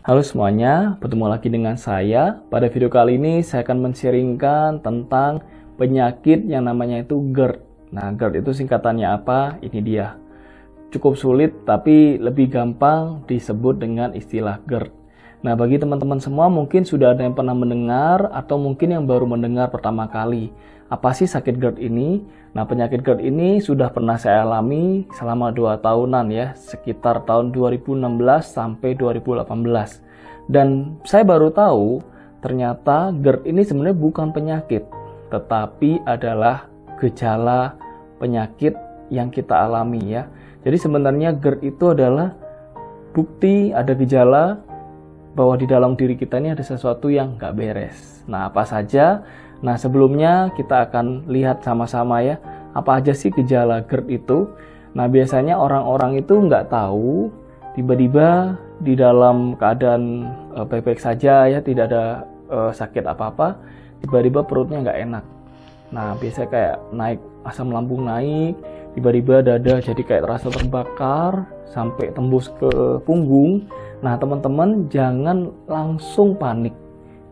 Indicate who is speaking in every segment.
Speaker 1: Halo semuanya, bertemu lagi dengan saya. Pada video kali ini saya akan men-sharingkan tentang penyakit yang namanya itu GERD. Nah, GERD itu singkatannya apa? Ini dia. Cukup sulit tapi lebih gampang disebut dengan istilah GERD. Nah, bagi teman-teman semua mungkin sudah ada yang pernah mendengar atau mungkin yang baru mendengar pertama kali. Apa sih sakit GERD ini? Nah, penyakit GERD ini sudah pernah saya alami selama 2 tahunan ya, sekitar tahun 2016 sampai 2018. Dan saya baru tahu ternyata GERD ini sebenarnya bukan penyakit, tetapi adalah gejala penyakit yang kita alami ya. Jadi sebenarnya GERD itu adalah bukti ada gejala bahwa di dalam diri kita ini ada sesuatu yang nggak beres. Nah, apa saja? Nah, sebelumnya kita akan lihat sama-sama ya, apa aja sih gejala GERD itu. Nah, biasanya orang-orang itu nggak tahu, tiba-tiba di dalam keadaan baik-baik saja ya, tidak ada sakit apa-apa, tiba-tiba perutnya nggak enak. Nah, biasanya kayak naik, asam lambung naik, tiba-tiba dada jadi kayak terasa terbakar, sampai tembus ke punggung. Nah, teman-teman jangan langsung panik.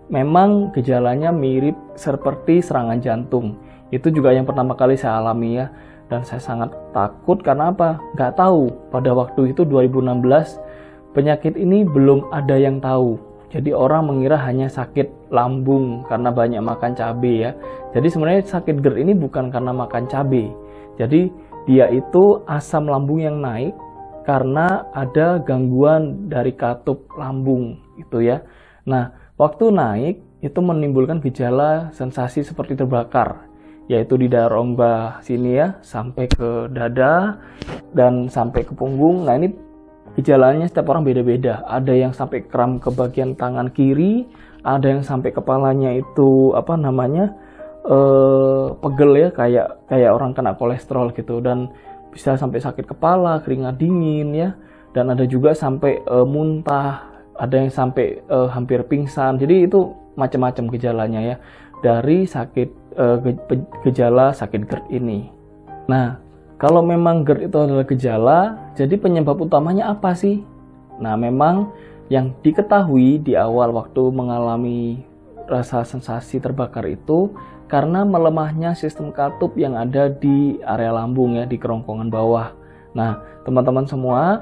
Speaker 1: Memang gejalanya mirip seperti serangan jantung. Itu juga yang pertama kali saya alami ya. Dan saya sangat takut karena apa? Nggak tahu. Pada waktu itu 2016, penyakit ini belum ada yang tahu. Jadi orang mengira hanya sakit lambung karena banyak makan cabai ya. Jadi sebenarnya sakit GERD ini bukan karena makan cabai. Jadi dia itu asam lambung yang naik karena ada gangguan dari katup lambung itu ya. Nah, waktu naik itu menimbulkan gejala sensasi seperti terbakar, yaitu di daerah rongga sini ya, sampai ke dada dan sampai ke punggung. Nah, ini gejalanya setiap orang beda-beda. Ada yang sampai kram ke bagian tangan kiri, ada yang sampai kepalanya itu pegel ya, kayak orang kena kolesterol gitu, dan bisa sampai sakit kepala, keringat dingin ya, dan ada juga sampai muntah, ada yang sampai hampir pingsan. Jadi itu macam-macam gejalanya ya dari gejala sakit GERD ini. Nah, kalau memang GERD itu adalah gejala, jadi penyebab utamanya apa sih? Nah, memang yang diketahui di awal waktu mengalami rasa sensasi terbakar itu karena melemahnya sistem katup yang ada di area lambung ya, di kerongkongan bawah. Nah, teman-teman semua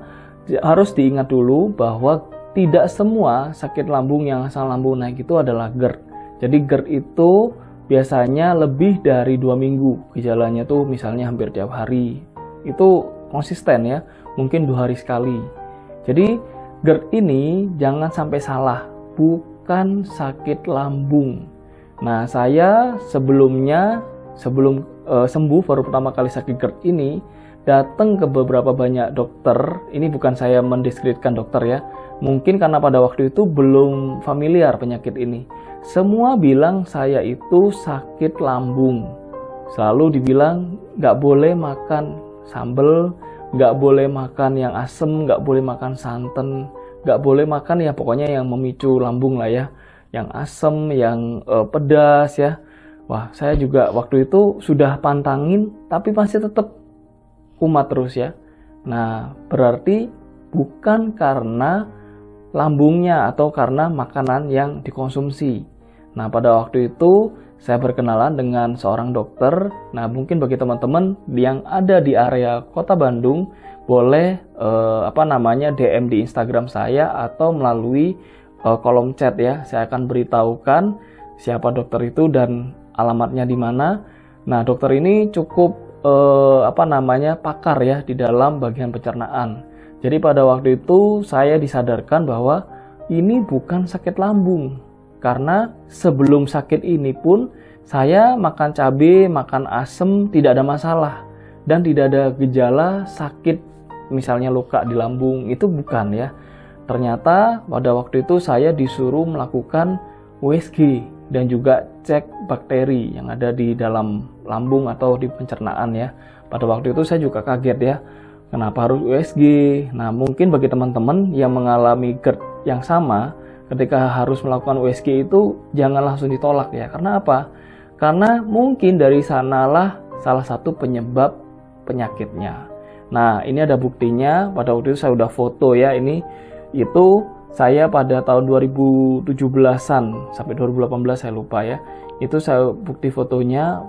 Speaker 1: harus diingat dulu bahwa tidak semua sakit lambung yang asam lambung naik itu adalah GERD. Jadi GERD itu biasanya lebih dari 2 minggu. Gejalanya tuh misalnya hampir tiap hari. Itu konsisten ya, mungkin 2 hari sekali. Jadi GERD ini jangan sampai salah, bukan sakit lambung. Nah, saya sebelum sembuh baru pertama kali sakit GERD ini, datang ke beberapa banyak dokter. Ini bukan saya mendeskripsikan dokter ya. Mungkin karena pada waktu itu belum familiar penyakit ini. Semua bilang saya itu sakit lambung. Selalu dibilang nggak boleh makan sambal, nggak boleh makan yang asem, nggak boleh makan santan, nggak boleh makan ya pokoknya yang memicu lambung lah ya. Yang asem, yang pedas ya. Wah, saya juga waktu itu sudah pantangin, tapi masih tetap kumat terus ya. Nah, berarti bukan karena lambungnya atau karena makanan yang dikonsumsi. Nah, pada waktu itu saya berkenalan dengan seorang dokter. Nah, mungkin bagi teman-teman yang ada di area Kota Bandung, boleh DM di Instagram saya atau melalui kolom chat ya. Saya akan beritahukan siapa dokter itu dan alamatnya di mana. Nah, dokter ini cukup pakar ya di dalam bagian pencernaan. Jadi pada waktu itu saya disadarkan bahwa ini bukan sakit lambung. Karena sebelum sakit ini pun saya makan cabai, makan asem tidak ada masalah dan tidak ada gejala sakit misalnya luka di lambung, itu bukan ya. Ternyata pada waktu itu saya disuruh melakukan USG dan juga cek bakteri yang ada di dalam lambung atau di pencernaan ya. Pada waktu itu saya juga kaget ya, kenapa harus USG? Nah, mungkin bagi teman-teman yang mengalami GERD yang sama, ketika harus melakukan USG itu jangan langsung ditolak ya. Karena apa? Karena mungkin dari sanalah salah satu penyebab penyakitnya. Nah, ini ada buktinya. Pada waktu itu saya udah foto ya, ini itu saya pada tahun 2017-an sampai 2018 saya lupa ya. Itu saya bukti fotonya,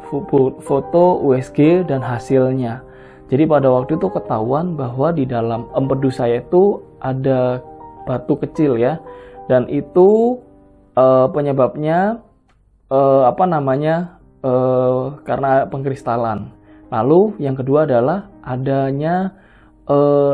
Speaker 1: foto USG dan hasilnya. Jadi pada waktu itu ketahuan bahwa di dalam empedu saya itu ada batu kecil ya. Dan itu penyebabnya karena pengkristalan. Lalu yang kedua adalah adanya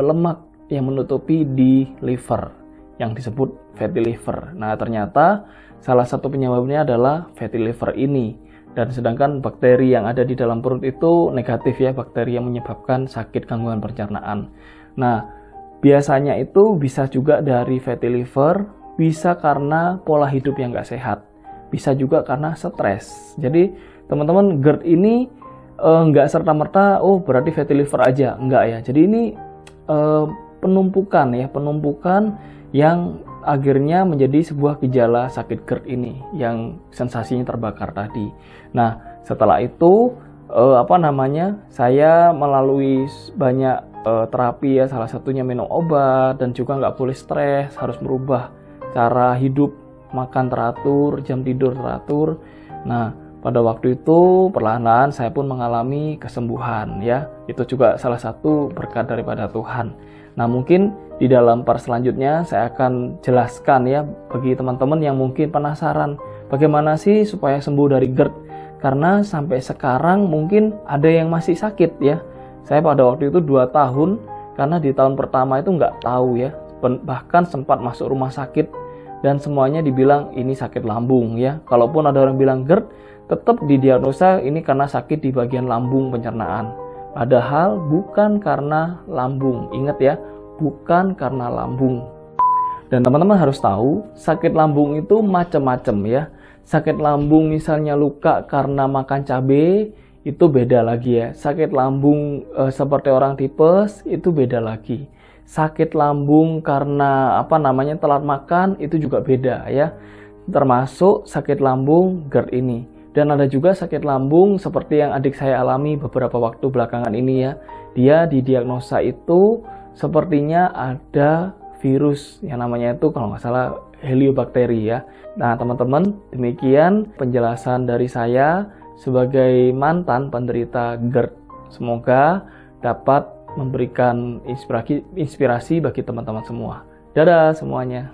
Speaker 1: lemak yang menutupi di liver yang disebut fatty liver. Nah, ternyata salah satu penyebabnya adalah fatty liver ini. Dan sedangkan bakteri yang ada di dalam perut itu negatif ya, bakteri yang menyebabkan sakit gangguan pencernaan. Nah, biasanya itu bisa juga dari fatty liver, bisa karena pola hidup yang nggak sehat, bisa juga karena stres. Jadi teman-teman, GERD ini nggak serta-merta, oh berarti fatty liver aja, enggak ya. Jadi ini penumpukan yang akhirnya menjadi sebuah gejala sakit GERD ini yang sensasinya terbakar tadi. Nah, setelah itu saya melalui banyak terapi ya, salah satunya minum obat dan juga nggak boleh stres, harus merubah cara hidup, makan teratur, jam tidur teratur. Nah, pada waktu itu perlahan-lahan saya pun mengalami kesembuhan ya. Itu juga salah satu berkat daripada Tuhan. Nah, mungkin di dalam part selanjutnya saya akan jelaskan ya bagi teman-teman yang mungkin penasaran bagaimana sih supaya sembuh dari GERD. Karena sampai sekarang mungkin ada yang masih sakit ya. Saya pada waktu itu 2 tahun karena di tahun pertama itu nggak tahu ya. Bahkan sempat masuk rumah sakit dan semuanya dibilang ini sakit lambung ya. Kalaupun ada orang bilang GERD, tetap didiagnosa ini karena sakit di bagian lambung pencernaan. Padahal bukan karena lambung. Ingat ya, bukan karena lambung. Dan teman-teman harus tahu, sakit lambung itu macam-macam ya. Sakit lambung misalnya luka karena makan cabai, itu beda lagi ya. Sakit lambung seperti orang tipes, itu beda lagi. Sakit lambung karena telat makan, itu juga beda ya. Termasuk sakit lambung GERD ini. Dan ada juga sakit lambung seperti yang adik saya alami beberapa waktu belakangan ini ya. Dia didiagnosa itu sepertinya ada virus yang namanya itu kalau nggak salah Heliobacter ya. Nah teman-teman, demikian penjelasan dari saya sebagai mantan penderita GERD. Semoga dapat memberikan inspirasi bagi teman-teman semua. Dadah semuanya.